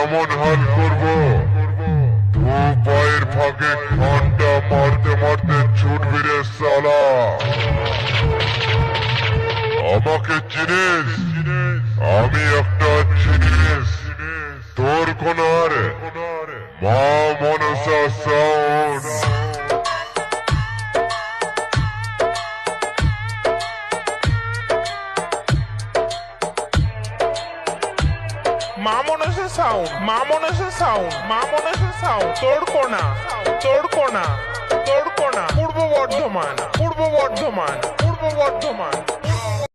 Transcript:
এমন হাল করব দু পায়ের ফাঁকে ঘন্টা মারতে মারতে ছুটবি রে সালা। আমাকে চিনিস? আমি একটা জিনিস, তোর কোন আর মা মনসা সাউন্ড। মা মনসা সাউন্ড, মা মনসা সাউন্ড, মা মনসা সাউন্ড। তোর কোনা, তোর কোনা, তোর কোনা। পূর্ব বর্ধমান, পূর্ব বর্ধমান, পূর্ব বর্ধমান।